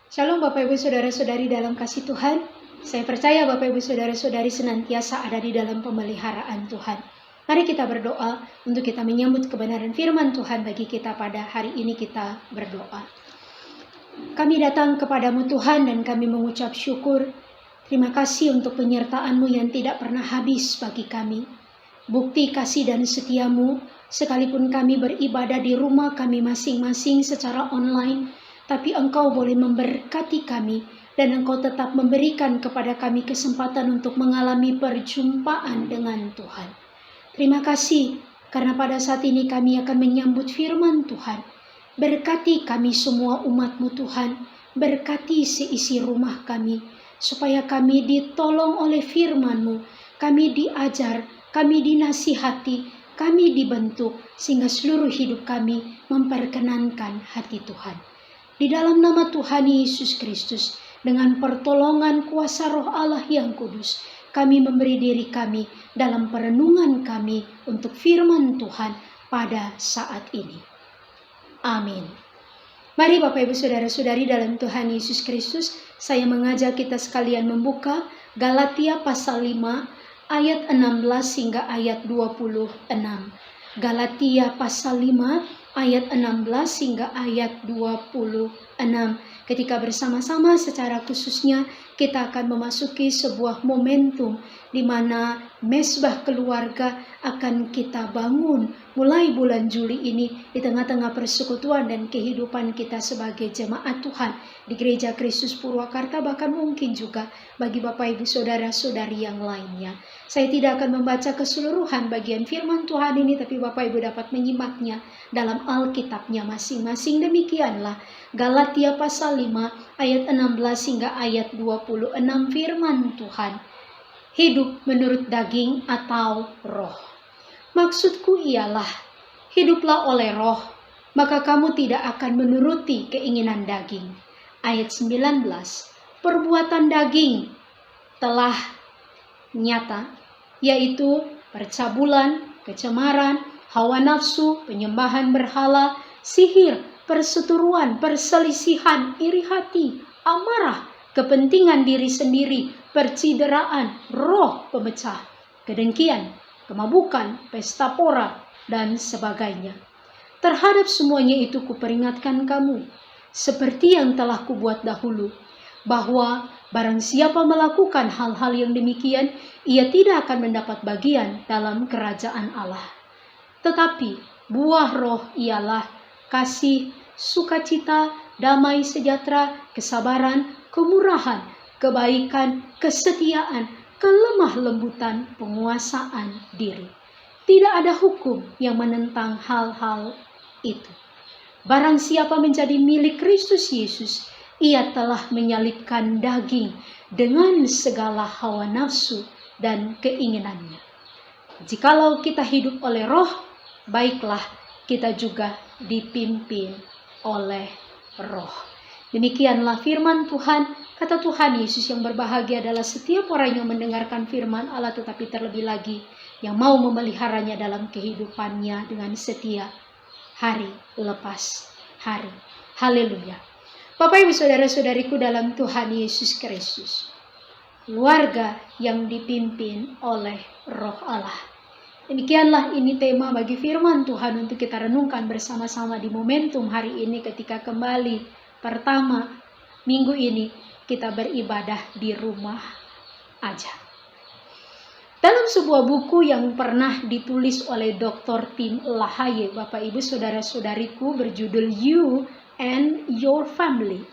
Shalom Bapak Ibu Saudara-saudari dalam kasih Tuhan. Saya percaya Bapak Ibu Saudara-saudari senantiasa ada di dalam pemeliharaan Tuhan. Mari kita berdoa untuk kita menyambut kebenaran firman Tuhan bagi kita pada hari ini. Kita berdoa. Kami datang kepadamu Tuhan dan kami mengucap syukur. Terima kasih untuk penyertaan-Mu yang tidak pernah habis bagi kami. Bukti kasih dan setiamu, sekalipun kami beribadah di rumah kami masing-masing secara online, tapi Engkau boleh memberkati kami dan Engkau tetap memberikan kepada kami kesempatan untuk mengalami perjumpaan dengan Tuhan. Terima kasih karena pada saat ini kami akan menyambut firman Tuhan. Berkati kami semua umat-Mu Tuhan, berkati seisi rumah kami, supaya kami ditolong oleh firman-Mu, kami diajar, kami dinasihati, kami dibentuk, sehingga seluruh hidup kami memperkenankan hati Tuhan. Di dalam nama Tuhan Yesus Kristus, dengan pertolongan kuasa Roh Allah yang kudus, kami memberi diri kami dalam perenungan kami untuk firman Tuhan pada saat ini. Amin. Mari Bapak Ibu Saudara-saudari dalam Tuhan Yesus Kristus, saya mengajak kita sekalian membuka Galatia pasal 5, ayat 16 hingga ayat 26. Galatia pasal 5 ayat 16 hingga ayat 26. Ketika bersama-sama secara khususnya kita akan memasuki sebuah momentum di mana mesbah keluarga akan kita bangun mulai bulan Juli ini di tengah-tengah persekutuan dan kehidupan kita sebagai jemaat Tuhan di Gereja Kristus Purwakarta, bahkan mungkin juga bagi Bapak Ibu Saudara-saudari yang lainnya. Saya tidak akan membaca keseluruhan bagian firman Tuhan ini, tapi Bapak Ibu dapat menyimaknya dalam Alkitabnya masing-masing. Demikianlah Galatia pasal 5 ayat 16 hingga ayat 26 firman Tuhan. Hidup menurut daging atau roh. Maksudku ialah, hiduplah oleh roh, maka kamu tidak akan menuruti keinginan daging. Ayat 19, perbuatan daging telah nyata, yaitu percabulan, kecemaran, hawa nafsu, penyembahan berhala, sihir, perseteruan, perselisihan, iri hati, amarah, kepentingan diri sendiri, percideraan, roh pemecah, kedengkian, kemabukan, pesta pora, dan sebagainya. Terhadap semuanya itu kuperingatkan kamu, seperti yang telah kubuat dahulu, bahwa barang siapa melakukan hal-hal yang demikian, ia tidak akan mendapat bagian dalam kerajaan Allah. Tetapi buah roh ialah kasih, sukacita, damai sejahtera, kesabaran, kemurahan, kebaikan, kesetiaan, kelemah lembutan, penguasaan diri. Tidak ada hukum yang menentang hal-hal itu. Barang siapa menjadi milik Kristus Yesus, ia telah menyalibkan daging dengan segala hawa nafsu dan keinginannya. Jikalau kita hidup oleh roh, baiklah kita juga dipimpin oleh roh. Demikianlah firman Tuhan. Kata Tuhan Yesus yang berbahagia adalah setiap orang yang mendengarkan firman Allah, tetapi terlebih lagi yang mau memeliharanya dalam kehidupannya dengan setia hari lepas hari. Haleluya. Bapak Ibu Saudara-saudariku dalam Tuhan Yesus Kristus, keluarga yang dipimpin oleh Roh Allah. Demikianlah ini tema bagi firman Tuhan untuk kita renungkan bersama-sama di momentum hari ini ketika kembali pertama minggu ini kita beribadah di rumah aja. Dalam sebuah buku yang pernah ditulis oleh Dr. Tim LaHaye, Bapak Ibu Saudara-saudariku, berjudul You and Your Family,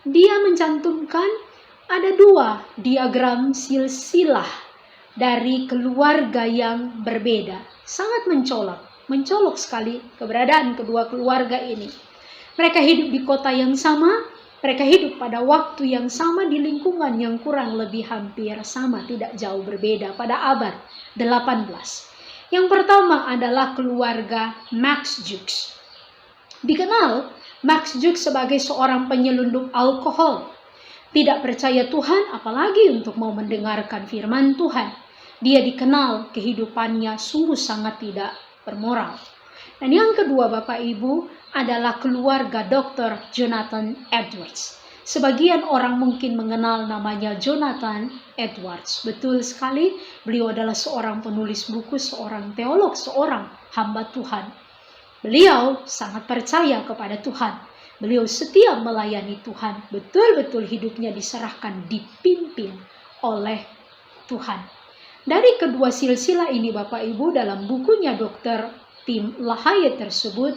dia mencantumkan ada 2 diagram silsilah dari keluarga yang berbeda. Sangat mencolok sekali keberadaan kedua keluarga ini. Mereka hidup di kota yang sama, mereka hidup pada waktu yang sama di lingkungan yang kurang lebih hampir sama, tidak jauh berbeda pada abad 18. Yang pertama adalah keluarga Max Jukes. Dikenal Max Jukes sebagai seorang penyelundup alkohol. Tidak percaya Tuhan, apalagi untuk mau mendengarkan firman Tuhan. Dia dikenal kehidupannya sungguh sangat tidak bermoral. Dan yang kedua Bapak Ibu adalah keluarga Dr. Jonathan Edwards. Sebagian orang mungkin mengenal namanya Jonathan Edwards. Betul sekali, beliau adalah seorang penulis buku, seorang teolog, seorang hamba Tuhan. Beliau sangat percaya kepada Tuhan. Beliau setia melayani Tuhan. Betul-betul hidupnya diserahkan, dipimpin oleh Tuhan. Dari kedua silsilah ini Bapak Ibu, dalam bukunya Dr. Tim LaHaye tersebut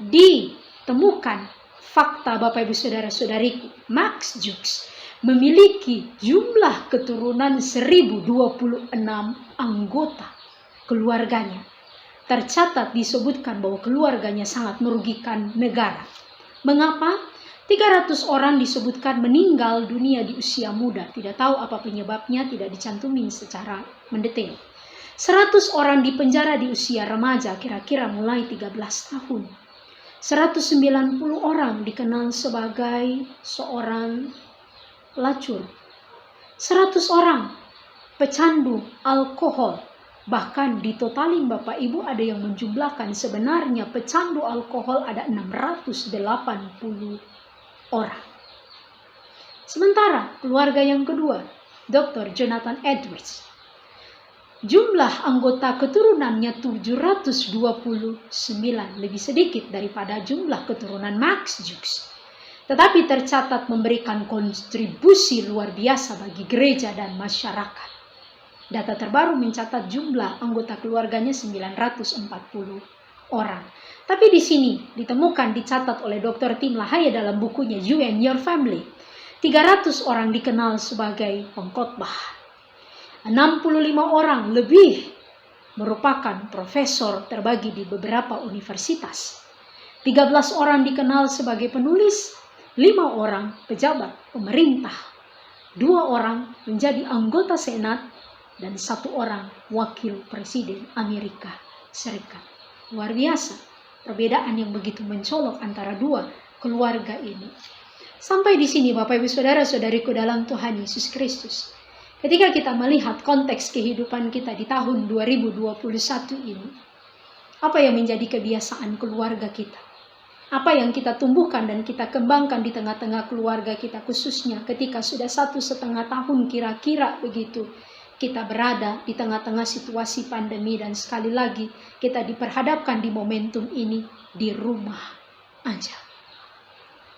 ditemukan fakta Bapak Ibu Saudara-saudariku, Max Jukes memiliki jumlah keturunan 1026 anggota keluarganya. Tercatat disebutkan bahwa keluarganya sangat merugikan negara. Mengapa? 300 orang disebutkan meninggal dunia di usia muda. Tidak tahu apa penyebabnya, tidak dicantumin secara mendetail. 100 orang dipenjara di usia remaja, kira-kira mulai 13 tahun. 190 orang dikenal sebagai seorang pelacur. 100 orang pecandu alkohol. Bahkan ditotalin Bapak Ibu ada yang menjumlahkan sebenarnya pecandu alkohol ada 680 orang. Sementara keluarga yang kedua, Dr. Jonathan Edwards, jumlah anggota keturunannya 729, lebih sedikit daripada jumlah keturunan Max Jukes. Tetapi tercatat memberikan kontribusi luar biasa bagi gereja dan masyarakat. Data terbaru mencatat jumlah anggota keluarganya 940 orang. Tapi di sini ditemukan, dicatat oleh Dr. Tim LaHaye dalam bukunya You and Your Family. 300 orang dikenal sebagai pengkhotbah. 65 orang lebih merupakan profesor terbagi di beberapa universitas. 13 orang dikenal sebagai penulis, 5 orang pejabat pemerintah, 2 orang menjadi anggota Senat, dan 1 orang wakil presiden Amerika Serikat. Luar biasa perbedaan yang begitu mencolok antara dua keluarga ini. Sampai di sini Bapak Ibu Saudara-saudariku dalam Tuhan Yesus Kristus. Ketika kita melihat konteks kehidupan kita di tahun 2021 ini, apa yang menjadi kebiasaan keluarga kita? Apa yang kita tumbuhkan dan kita kembangkan di tengah-tengah keluarga kita, khususnya ketika sudah 1,5 tahun kira-kira begitu kita berada di tengah-tengah situasi pandemi, dan sekali lagi kita diperhadapkan di momentum ini di rumah aja.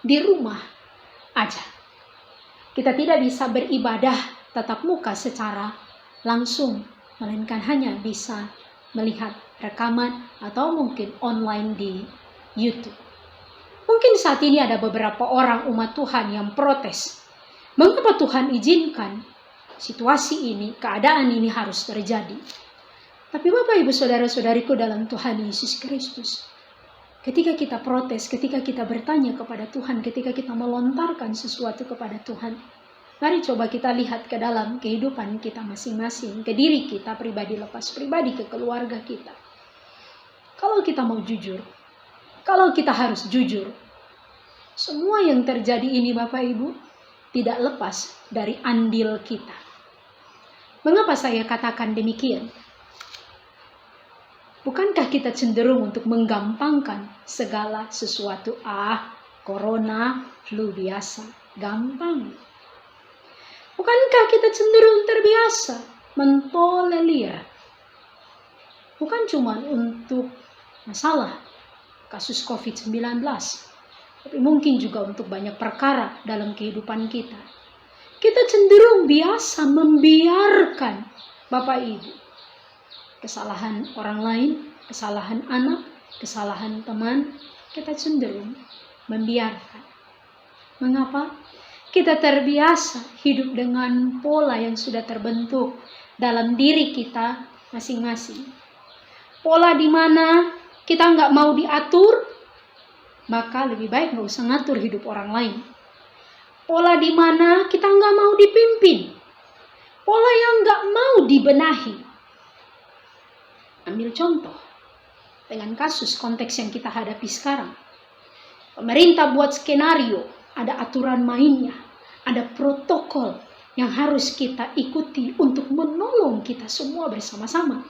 Di rumah aja. Kita tidak bisa beribadah tatap muka secara langsung, melainkan hanya bisa melihat rekaman atau mungkin online di YouTube. Mungkin saat ini ada beberapa orang umat Tuhan yang protes. Mengapa Tuhan izinkan situasi ini, keadaan ini harus terjadi? Tapi Bapak Ibu Saudara-saudariku dalam Tuhan Yesus Kristus, ketika kita protes, ketika kita bertanya kepada Tuhan, ketika kita melontarkan sesuatu kepada Tuhan, mari coba kita lihat ke dalam kehidupan kita masing-masing, ke diri kita pribadi lepas pribadi, ke keluarga kita. Kalau kita mau jujur, kalau kita harus jujur, semua yang terjadi ini Bapak Ibu tidak lepas dari andil kita. Mengapa saya katakan demikian? Bukankah kita cenderung untuk menggampangkan segala sesuatu? Corona, flu biasa, gampang. Bukankah kita cenderung terbiasa mentolerir? Bukan cuma untuk masalah kasus COVID-19, tapi mungkin juga untuk banyak perkara dalam kehidupan kita. Kita cenderung biasa membiarkan Bapak Ibu kesalahan orang lain, kesalahan anak, kesalahan teman, kita cenderung membiarkan. Mengapa? Kita terbiasa hidup dengan pola yang sudah terbentuk dalam diri kita masing-masing. Pola di mana kita nggak mau diatur, maka lebih baik nggak usah ngatur hidup orang lain. Pola di mana kita nggak mau dipimpin. Pola yang nggak mau dibenahi. Ambil contoh dengan kasus konteks yang kita hadapi sekarang. Pemerintah buat skenario, ada aturan mainnya, ada protokol yang harus kita ikuti untuk menolong kita semua bersama-sama.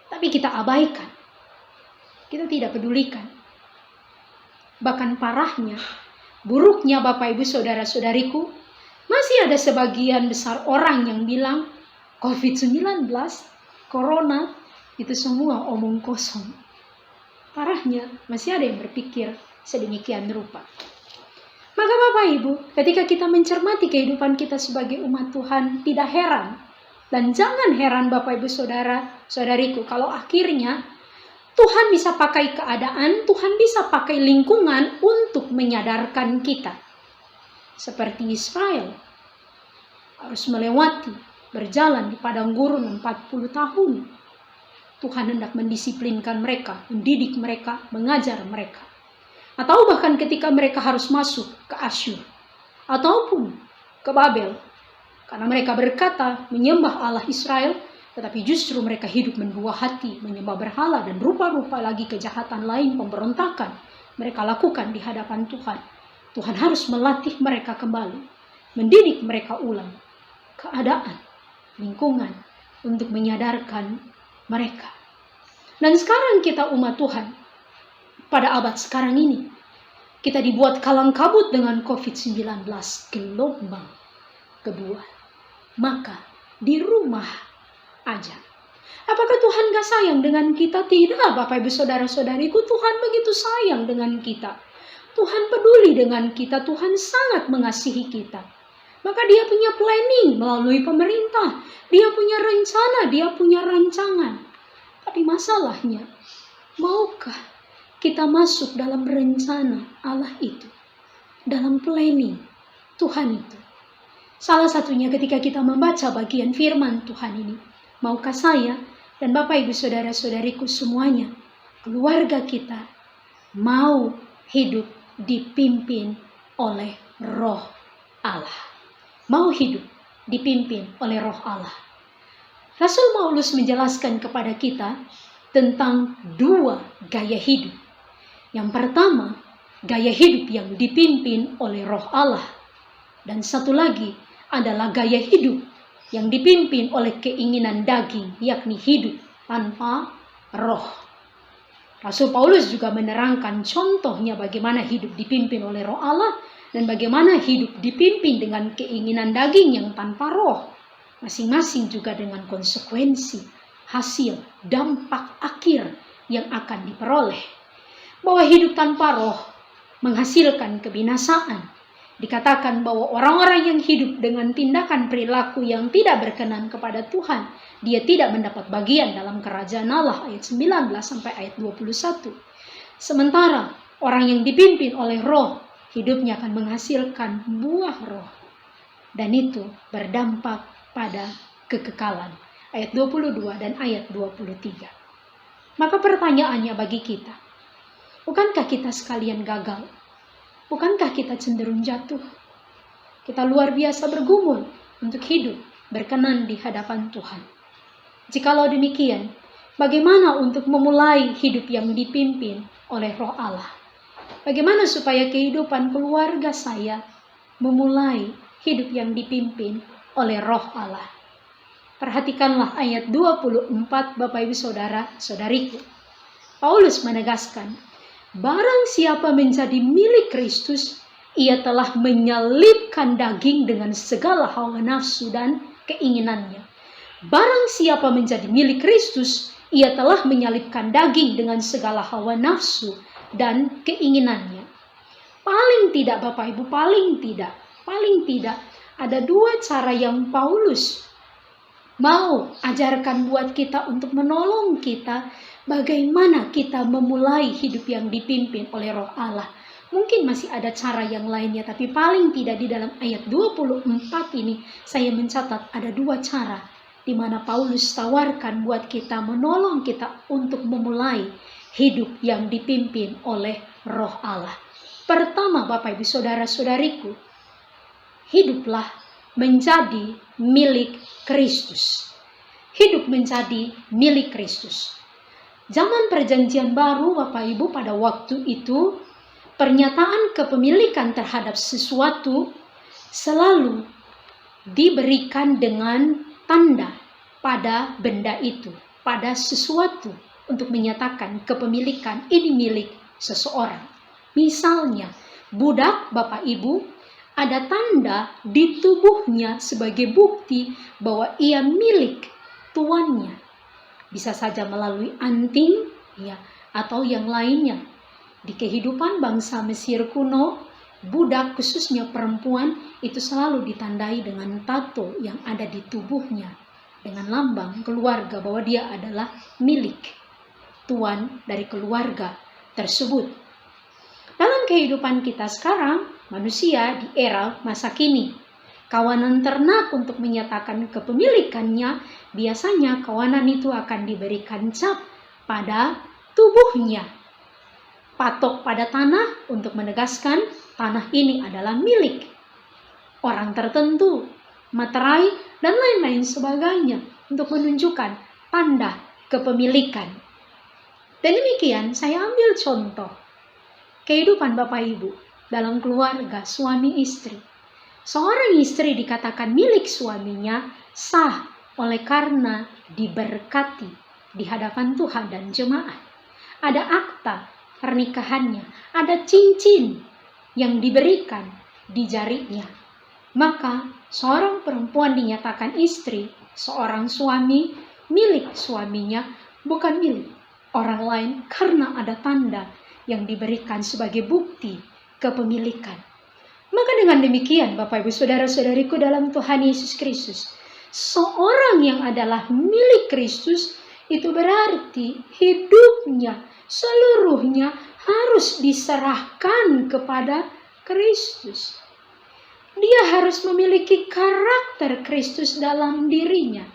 Tapi kita abaikan. Kita tidak pedulikan. Bahkan parahnya, buruknya Bapak Ibu Saudara-saudariku, masih ada sebagian besar orang yang bilang COVID-19, Corona, itu semua omong kosong. Parahnya, masih ada yang berpikir sedemikian rupa. Maka Bapak Ibu, ketika kita mencermati kehidupan kita sebagai umat Tuhan, tidak heran. Dan jangan heran Bapak Ibu Saudara-saudariku, kalau akhirnya Tuhan bisa pakai keadaan, Tuhan bisa pakai lingkungan untuk menyadarkan kita. Seperti Israel, harus melewati, berjalan di padang gurun 40 tahun. Tuhan hendak mendisiplinkan mereka, mendidik mereka, mengajar mereka. Atau bahkan ketika mereka harus masuk ke Asyur, ataupun ke Babel. Karena mereka berkata menyembah Allah Israel, tetapi justru mereka hidup mendua hati, menyembah berhala dan rupa-rupa lagi kejahatan lain, pemberontakan mereka lakukan di hadapan Tuhan. Tuhan harus melatih mereka kembali, mendidik mereka ulang keadaan, lingkungan untuk menyadarkan mereka. Dan sekarang kita umat Tuhan, pada abad sekarang ini, kita dibuat kalang kabut dengan COVID-19 gelombang kedua. Maka di rumah aja. Apakah Tuhan gak sayang dengan kita? Tidak, Bapak Ibu Saudara-saudariku, Tuhan begitu sayang dengan kita. Tuhan peduli dengan kita, Tuhan sangat mengasihi kita. Maka Dia punya planning melalui pemerintah, Dia punya rencana, Dia punya rancangan. Tapi masalahnya, maukah kita masuk dalam rencana Allah itu? Dalam planning Tuhan itu? Salah satunya ketika kita membaca bagian firman Tuhan ini. Maukah saya dan Bapak Ibu Saudara-saudariku semuanya, keluarga kita, mau hidup dipimpin oleh Roh Allah. Mau hidup dipimpin oleh Roh Allah. Rasul Paulus menjelaskan kepada kita tentang dua gaya hidup. Yang pertama, gaya hidup yang dipimpin oleh Roh Allah. Dan satu lagi adalah gaya hidup yang dipimpin oleh keinginan daging, yakni hidup tanpa roh. Rasul Paulus juga menerangkan contohnya bagaimana hidup dipimpin oleh Roh Allah dan bagaimana hidup dipimpin dengan keinginan daging yang tanpa roh. Masing-masing juga dengan konsekuensi, hasil, dampak akhir yang akan diperoleh. Bahwa hidup tanpa roh menghasilkan kebinasaan. Dikatakan bahwa orang-orang yang hidup dengan tindakan perilaku yang tidak berkenan kepada Tuhan, dia tidak mendapat bagian dalam kerajaan Allah, ayat 19 sampai ayat 21. Sementara orang yang dipimpin oleh roh, hidupnya akan menghasilkan buah roh. Dan itu berdampak pada kekekalan. Ayat 22 dan ayat 23. Maka pertanyaannya bagi kita, bukankah kita sekalian gagal? Bukankah kita cenderung jatuh? Kita luar biasa bergumul untuk hidup berkenan di hadapan Tuhan. Jikalau demikian, bagaimana untuk memulai hidup yang dipimpin oleh Roh Allah? Bagaimana supaya kehidupan keluarga saya memulai hidup yang dipimpin oleh Roh Allah? Perhatikanlah ayat 24 Bapak Ibu Saudara-saudariku. Paulus menegaskan, barang siapa menjadi milik Kristus, ia telah menyalibkan daging dengan segala hawa nafsu dan keinginannya. Barang siapa menjadi milik Kristus, ia telah menyalibkan daging dengan segala hawa nafsu dan keinginannya. Paling tidak Bapak Ibu, paling tidak ada dua cara yang Paulus mau ajarkan buat kita untuk menolong kita bagaimana kita memulai hidup yang dipimpin oleh Roh Allah. Mungkin masih ada cara yang lainnya, tapi paling tidak di dalam ayat 24 ini saya mencatat ada dua cara di mana Paulus tawarkan buat kita, menolong kita untuk memulai hidup yang dipimpin oleh Roh Allah. Pertama Bapak Ibu Saudara-saudariku, hiduplah menjadi milik Kristus. Hidup menjadi milik Kristus. Zaman perjanjian baru Bapak Ibu, pada waktu itu pernyataan kepemilikan terhadap sesuatu selalu diberikan dengan tanda pada benda itu, pada sesuatu, untuk menyatakan kepemilikan ini milik seseorang. Misalnya, Budak, Bapak Ibu, ada tanda di tubuhnya sebagai bukti bahwa ia milik tuannya. Bisa saja melalui anting, ya, atau yang lainnya. Di kehidupan bangsa Mesir kuno, budak khususnya perempuan itu selalu ditandai dengan tato yang ada di tubuhnya, dengan lambang keluarga bahwa dia adalah milik tuan dari keluarga tersebut. Dalam kehidupan kita sekarang, manusia di era masa kini, kawanan ternak untuk menyatakan kepemilikannya, biasanya kawanan itu akan diberikan cap pada tubuhnya. Patok pada tanah untuk menegaskan tanah ini adalah milik orang tertentu, materai, dan lain-lain sebagainya untuk menunjukkan tanda kepemilikan. Dan demikian saya ambil contoh kehidupan Bapak Ibu dalam keluarga suami istri. Seorang istri dikatakan milik suaminya sah oleh karena diberkati di hadapan Tuhan dan jemaat. Ada akta pernikahannya, ada cincin yang diberikan di jarinya. Maka seorang perempuan dinyatakan istri, seorang suami milik suaminya, bukan milik orang lain karena ada tanda yang diberikan sebagai bukti kepemilikan. Maka dengan demikian, Bapak Ibu Saudara-saudariku dalam Tuhan Yesus Kristus, seorang yang adalah milik Kristus itu berarti hidupnya seluruhnya harus diserahkan kepada Kristus. Dia harus memiliki karakter Kristus dalam dirinya.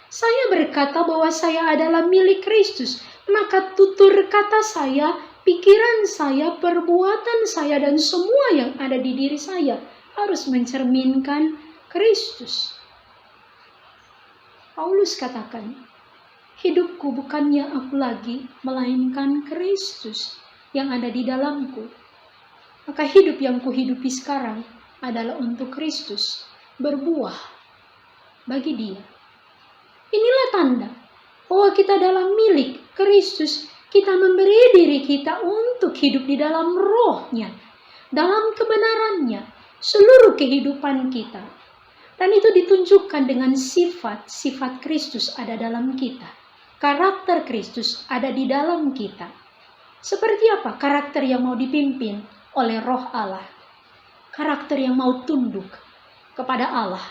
Saya berkata bahwa saya adalah milik Kristus, maka tutur kata saya, pikiran saya, perbuatan saya, dan semua yang ada di diri saya harus mencerminkan Kristus. Paulus katakan, hidupku bukannya aku lagi, melainkan Kristus yang ada di dalamku. Maka hidup yang kuhidupi sekarang adalah untuk Kristus, berbuah bagi Dia. Inilah tanda bahwa kita dalam milik Kristus. Kita memberi diri kita untuk hidup di dalam rohnya, dalam kebenarannya, seluruh kehidupan kita. Dan itu ditunjukkan dengan sifat-sifat Kristus ada dalam kita. Karakter Kristus ada di dalam kita. Seperti apa karakter yang mau dipimpin oleh roh Allah? Karakter yang mau tunduk kepada Allah,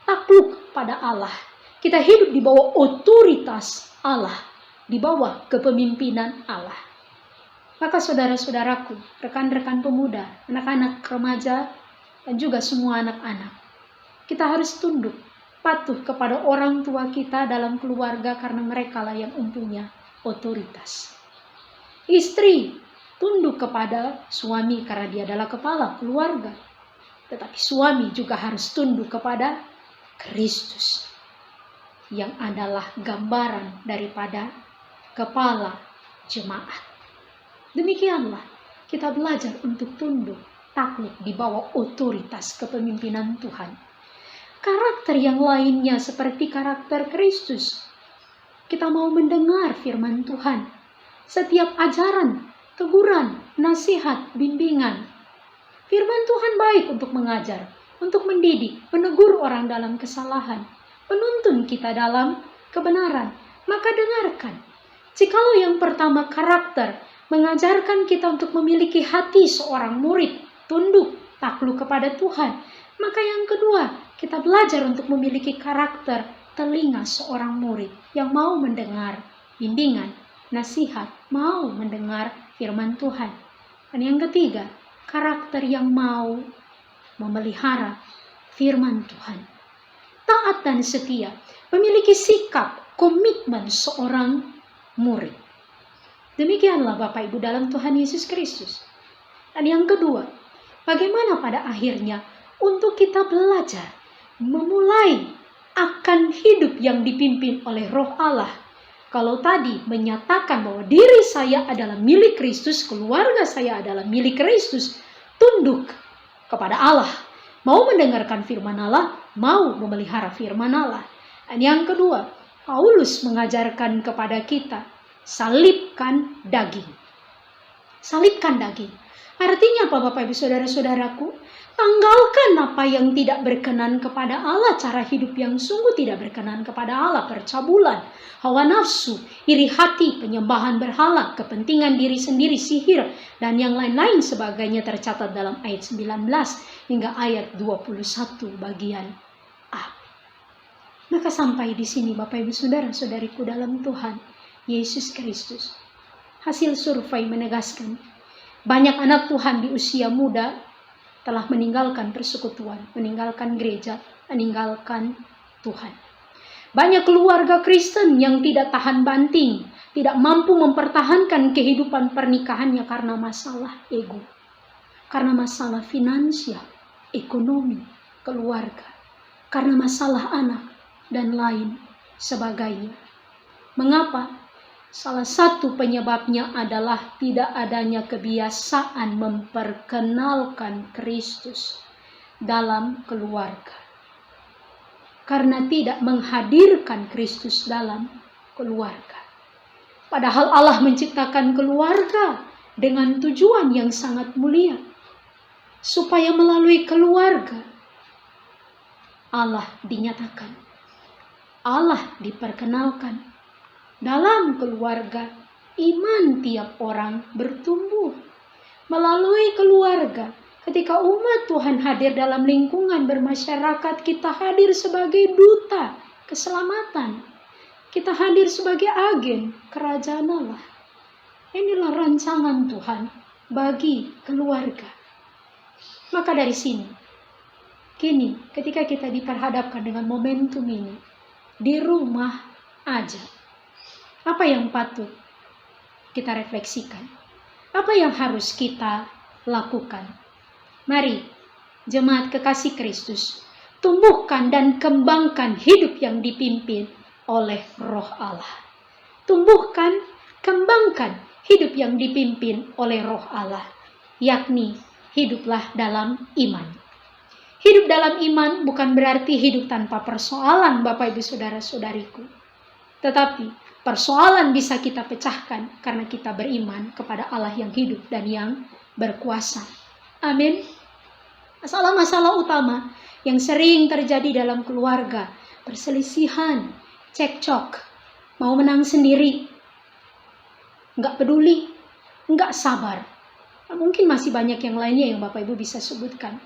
takluk pada Allah. Kita hidup di bawah otoritas Allah, di bawah kepemimpinan Allah. Maka saudara-saudaraku, rekan-rekan pemuda, anak-anak remaja, dan juga semua anak-anak, kita harus tunduk, patuh kepada orang tua kita dalam keluarga karena merekalah yang mempunyai otoritas. Istri tunduk kepada suami karena dia adalah kepala keluarga. Tetapi suami juga harus tunduk kepada Kristus yang adalah gambaran daripada kepala jemaat. Demikianlah kita belajar untuk tunduk, takluk di bawah otoritas kepemimpinan Tuhan. Karakter yang lainnya seperti karakter Kristus. Kita mau mendengar firman Tuhan. Setiap ajaran, teguran, nasihat, bimbingan. Firman Tuhan baik untuk mengajar, untuk mendidik, menegur orang dalam kesalahan, menuntun kita dalam kebenaran. Maka dengarkan. Jikalau yang pertama karakter mengajarkan kita untuk memiliki hati seorang murid, tunduk, takluk kepada Tuhan. Maka yang kedua, kita belajar untuk memiliki karakter telinga seorang murid yang mau mendengar bimbingan, nasihat, mau mendengar firman Tuhan. Dan yang ketiga, karakter yang mau memelihara firman Tuhan. Taat dan setia, memiliki sikap, komitmen seorang murid. Demikianlah Bapak Ibu dalam Tuhan Yesus Kristus. Dan yang kedua, bagaimana pada akhirnya untuk kita belajar memulai akan hidup yang dipimpin oleh Roh Allah. Kalau tadi menyatakan bahwa diri saya adalah milik Kristus, keluarga saya adalah milik Kristus, tunduk kepada Allah, mau mendengarkan firman Allah, mau memelihara firman Allah. Dan yang kedua, Paulus mengajarkan kepada kita, salibkan daging. Salibkan daging. Artinya apa Bapak Ibu Saudara-saudaraku? Tanggalkan apa yang tidak berkenan kepada Allah, cara hidup yang sungguh tidak berkenan kepada Allah, percabulan, hawa nafsu, iri hati, penyembahan berhala, kepentingan diri sendiri, sihir, dan yang lain-lain sebagainya tercatat dalam ayat 19 hingga ayat 21 bagian A. Maka sampai di sini Bapak Ibu Saudara-saudariku dalam Tuhan Yesus Kristus. Hasil survei menegaskan banyak anak Tuhan di usia muda telah meninggalkan persekutuan, meninggalkan gereja, meninggalkan Tuhan. Banyak keluarga Kristen yang tidak tahan banting, tidak mampu mempertahankan kehidupan pernikahannya karena masalah ego, karena masalah finansial, ekonomi, keluarga, karena masalah anak, dan lain sebagainya. Mengapa? Salah satu penyebabnya adalah tidak adanya kebiasaan memperkenalkan Kristus dalam keluarga. Karena tidak menghadirkan Kristus dalam keluarga. Padahal Allah menciptakan keluarga dengan tujuan yang sangat mulia. Supaya melalui keluarga Allah dinyatakan, Allah diperkenalkan. Dalam keluarga, iman tiap orang bertumbuh. Melalui keluarga, ketika umat Tuhan hadir dalam lingkungan bermasyarakat, kita hadir sebagai duta keselamatan. Kita hadir sebagai agen kerajaan Allah. Inilah rancangan Tuhan bagi keluarga. Maka dari sini, kini ketika kita diperhadapkan dengan momentum ini, di rumah aja, apa yang patut kita refleksikan? Apa yang harus kita lakukan? Mari, jemaat kekasih Kristus, tumbuhkan dan kembangkan hidup yang dipimpin oleh Roh Allah. Tumbuhkan, kembangkan hidup yang dipimpin oleh Roh Allah, yakni hiduplah dalam iman. Hidup dalam iman bukan berarti hidup tanpa persoalan, Bapak Ibu Saudara-saudariku. Tetapi persoalan bisa kita pecahkan karena kita beriman kepada Allah yang hidup dan yang berkuasa. Amin. Masalah-masalah utama yang sering terjadi dalam keluarga, perselisihan, cekcok, mau menang sendiri, nggak peduli, nggak sabar. Mungkin masih banyak yang lainnya yang Bapak Ibu bisa sebutkan.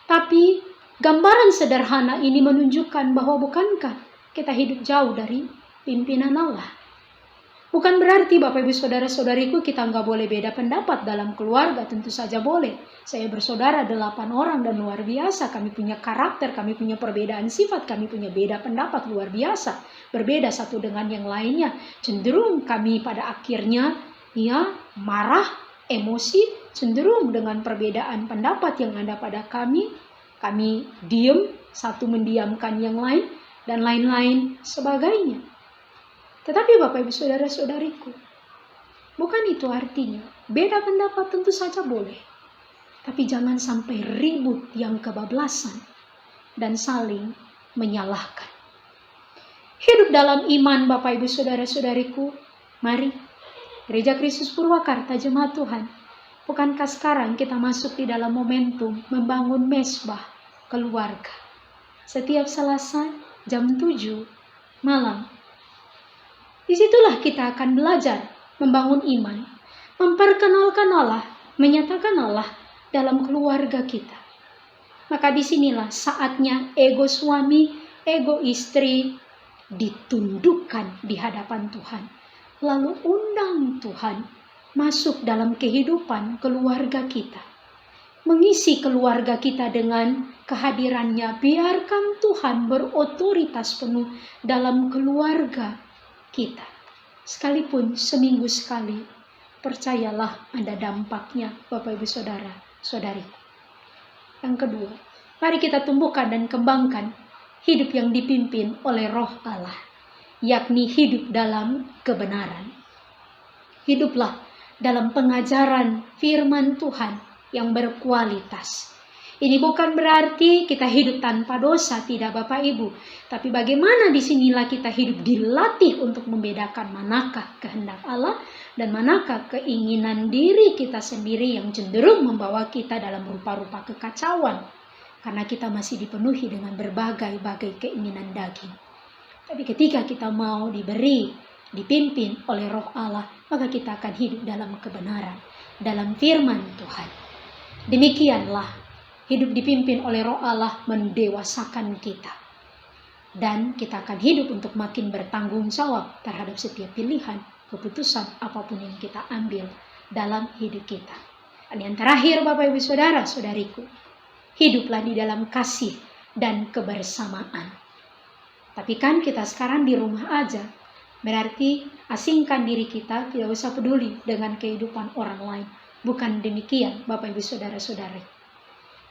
Tapi gambaran sederhana ini menunjukkan bahwa bukankah kita hidup jauh dari pimpinan Allah. Bukan berarti Bapak Ibu Saudara-saudariku kita nggak boleh beda pendapat dalam keluarga, tentu saja boleh. Saya bersaudara 8 orang dan luar biasa, kami punya karakter, kami punya perbedaan sifat, kami punya beda pendapat luar biasa. Berbeda satu dengan yang lainnya. Cenderung kami pada akhirnya marah, emosi, cenderung dengan perbedaan pendapat yang ada pada kami. Kami diam, satu mendiamkan yang lain, dan lain-lain sebagainya. Tetapi Bapak Ibu Saudara-saudariku, bukan itu artinya beda pendapat tentu saja boleh. Tapi jangan sampai ribut yang kebablasan dan saling menyalahkan. Hidup dalam iman Bapak Ibu Saudara-saudariku, mari Gereja Kristus Purwakarta Jemaat Tuhan, bukankah sekarang kita masuk di dalam momentum membangun mesbah keluarga. Setiap Selasa jam 7 malam. Disitulah kita akan belajar membangun iman, memperkenalkan Allah, menyatakan Allah dalam keluarga kita. Maka disinilah saatnya ego suami, ego istri ditundukkan di hadapan Tuhan. Lalu undang Tuhan masuk dalam kehidupan keluarga kita. Mengisi keluarga kita dengan kehadirannya. Biarkan Tuhan berotoritas penuh dalam keluarga kita. Sekalipun seminggu sekali, percayalah ada dampaknya Bapak Ibu Saudara, Saudari. Yang kedua, mari kita tumbuhkan dan kembangkan hidup yang dipimpin oleh Roh Allah, yakni hidup dalam kebenaran. Hiduplah dalam pengajaran firman Tuhan yang berkualitas. Ini bukan berarti kita hidup tanpa dosa, tidak Bapak Ibu. Tapi bagaimana disinilah kita hidup dilatih untuk membedakan manakah kehendak Allah dan manakah keinginan diri kita sendiri yang cenderung membawa kita dalam rupa-rupa kekacauan. Karena kita masih dipenuhi dengan berbagai-bagai keinginan daging. Tapi ketika kita mau dipimpin oleh Roh Allah, maka kita akan hidup dalam kebenaran, dalam firman Tuhan. Demikianlah hidup dipimpin oleh Roh Allah mendewasakan kita. Dan kita akan hidup untuk makin bertanggung jawab terhadap setiap pilihan, keputusan apapun yang kita ambil dalam hidup kita. Dan yang terakhir Bapak Ibu Saudara-saudariku, hiduplah di dalam kasih dan kebersamaan. Tapi kan kita sekarang di rumah aja, berarti asingkan diri kita, tidak usah peduli dengan kehidupan orang lain. Bukan demikian Bapak Ibu Saudara-saudari.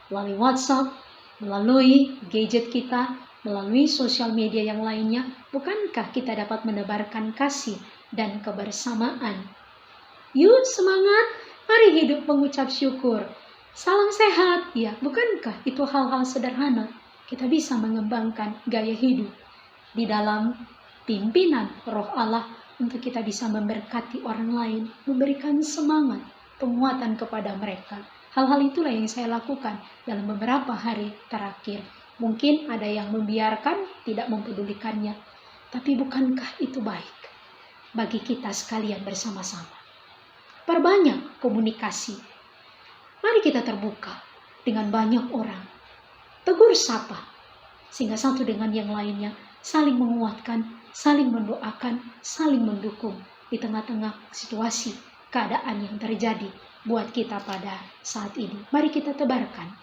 Melalui WhatsApp, melalui gadget kita, melalui sosial media yang lainnya, bukankah kita dapat menebarkan kasih dan kebersamaan? Yuk semangat, mari hidup mengucap syukur. Salam sehat, ya bukankah itu hal-hal sederhana? Kita bisa mengembangkan gaya hidup di dalam pimpinan Roh Allah untuk kita bisa memberkati orang lain, memberikan semangat, penguatan kepada mereka. Hal-hal itulah yang saya lakukan dalam beberapa hari terakhir. Mungkin ada yang membiarkan, tidak mempedulikannya. Tapi bukankah itu baik bagi kita sekalian bersama-sama? Perbanyak komunikasi. Mari kita terbuka dengan banyak orang. Tegur sapa, sehingga satu dengan yang lainnya saling menguatkan, saling mendoakan, saling mendukung di tengah-tengah situasi, keadaan yang terjadi buat kita pada saat ini. Mari kita tebarkan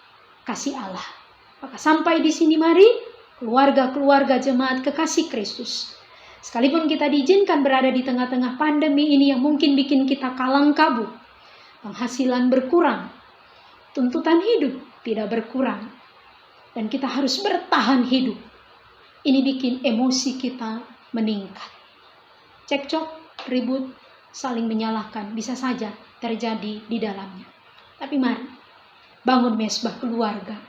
kasih Allah. Maka sampai di sini mari keluarga-keluarga jemaat kekasih Kristus. Sekalipun kita diizinkan berada di tengah-tengah pandemi ini yang mungkin bikin kita kalang kabut, penghasilan berkurang, tuntutan hidup tidak berkurang, dan kita harus bertahan hidup. Ini bikin emosi kita meningkat. Cekcok, ribut, saling menyalahkan bisa saja terjadi di dalamnya. Tapi mari bangun mesbah keluarga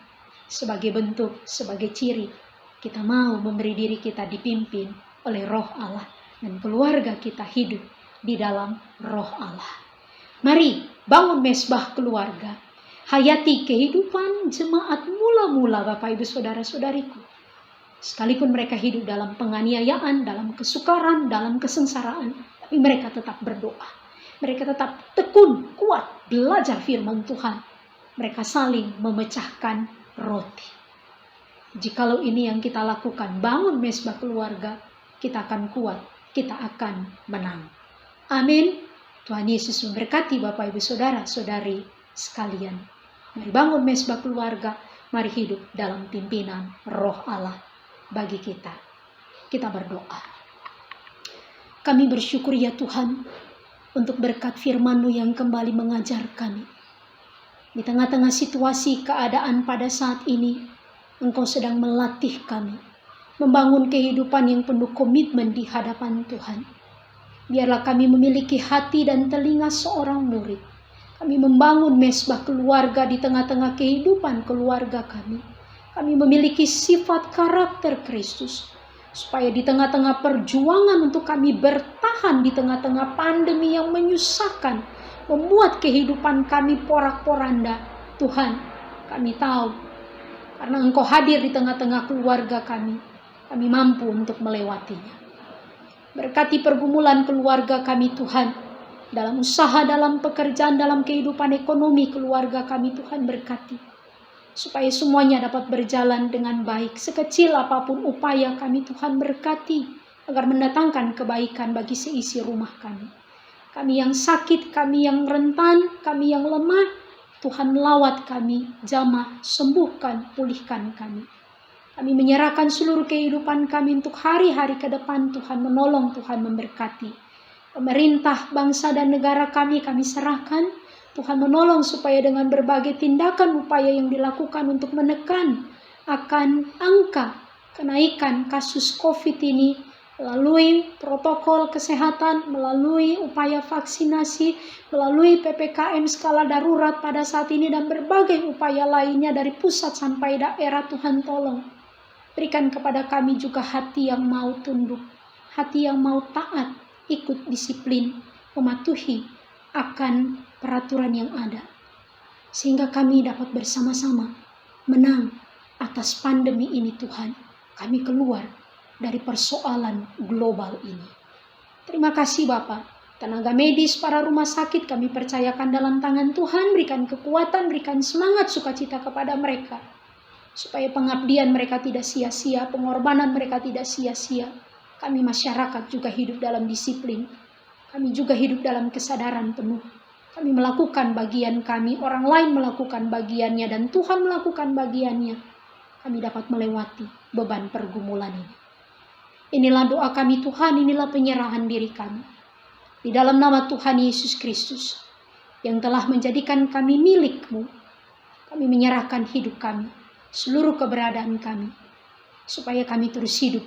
sebagai bentuk, sebagai ciri kita mau memberi diri kita dipimpin oleh Roh Allah dan keluarga kita hidup di dalam Roh Allah. Mari bangun mesbah keluarga, hayati kehidupan jemaat mula-mula Bapak Ibu Saudara-saudariku. Sekalipun mereka hidup dalam penganiayaan, dalam kesukaran, dalam kesengsaraan, tapi mereka tetap berdoa. Mereka tetap tekun, kuat, belajar firman Tuhan. Mereka saling memecahkan roti. Jikalau ini yang kita lakukan, bangun mesbah keluarga, kita akan kuat, kita akan menang. Amin. Tuhan Yesus memberkati Bapak Ibu Saudara-saudari sekalian. Mari bangun mesbah keluarga, mari hidup dalam pimpinan Roh Allah bagi kita. Kita berdoa. Kami bersyukur ya Tuhan untuk berkat firman-Mu yang kembali mengajar kami. Di tengah-tengah situasi keadaan pada saat ini, Engkau sedang melatih kami, membangun kehidupan yang penuh komitmen di hadapan Tuhan. Biarlah kami memiliki hati dan telinga seorang murid. Kami membangun mesbah keluarga di tengah-tengah kehidupan keluarga kami. Kami memiliki sifat karakter Kristus, supaya di tengah-tengah perjuangan untuk kami bertahan di tengah-tengah pandemi yang menyusahkan, membuat kehidupan kami porak-poranda. Tuhan, kami tahu, karena Engkau hadir di tengah-tengah keluarga kami mampu untuk melewatinya. Berkati pergumulan keluarga kami Tuhan, dalam usaha, dalam pekerjaan, dalam kehidupan ekonomi keluarga kami Tuhan berkati. Supaya semuanya dapat berjalan dengan baik. Sekecil apapun upaya kami Tuhan berkati. Agar mendatangkan kebaikan bagi seisi rumah kami. Kami yang sakit, kami yang rentan, kami yang lemah. Tuhan melawat kami, jamah, sembuhkan, pulihkan kami. Kami menyerahkan seluruh kehidupan kami untuk hari-hari ke depan. Tuhan menolong, Tuhan memberkati. Pemerintah, bangsa dan negara kami serahkan. Tuhan menolong supaya dengan berbagai tindakan upaya yang dilakukan untuk menekan akan angka kenaikan kasus COVID ini melalui protokol kesehatan, melalui upaya vaksinasi, melalui PPKM skala darurat pada saat ini dan berbagai upaya lainnya dari pusat sampai daerah. Tuhan tolong berikan kepada kami juga hati yang mau tunduk, hati yang mau taat, ikut disiplin, mematuhi akan peraturan yang ada. Sehingga kami dapat bersama-sama menang atas pandemi ini Tuhan. Kami keluar dari persoalan global ini. Terima kasih Bapa. Tenaga medis, para rumah sakit kami percayakan dalam tangan Tuhan. Berikan kekuatan, berikan semangat sukacita kepada mereka. Supaya pengabdian mereka tidak sia-sia, pengorbanan mereka tidak sia-sia. Kami masyarakat juga hidup dalam disiplin. Kami juga hidup dalam kesadaran penuh. Kami melakukan bagian kami, orang lain melakukan bagiannya, dan Tuhan melakukan bagiannya. Kami dapat melewati beban pergumulan ini. Inilah doa kami Tuhan, inilah penyerahan diri kami. Di dalam nama Tuhan Yesus Kristus, yang telah menjadikan kami milik-Mu, kami menyerahkan hidup kami, seluruh keberadaan kami, supaya kami terus hidup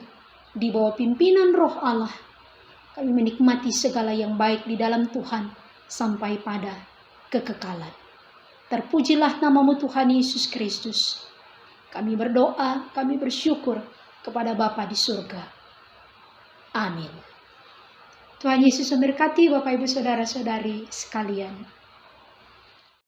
di bawah pimpinan Roh Allah. Kami menikmati segala yang baik di dalam Tuhan, sampai pada kekekalan. Terpujilah nama-Mu Tuhan Yesus Kristus. Kami berdoa, kami bersyukur kepada Bapa di surga. Amin. Tuhan Yesus memberkati Bapak Ibu Saudara-saudari sekalian.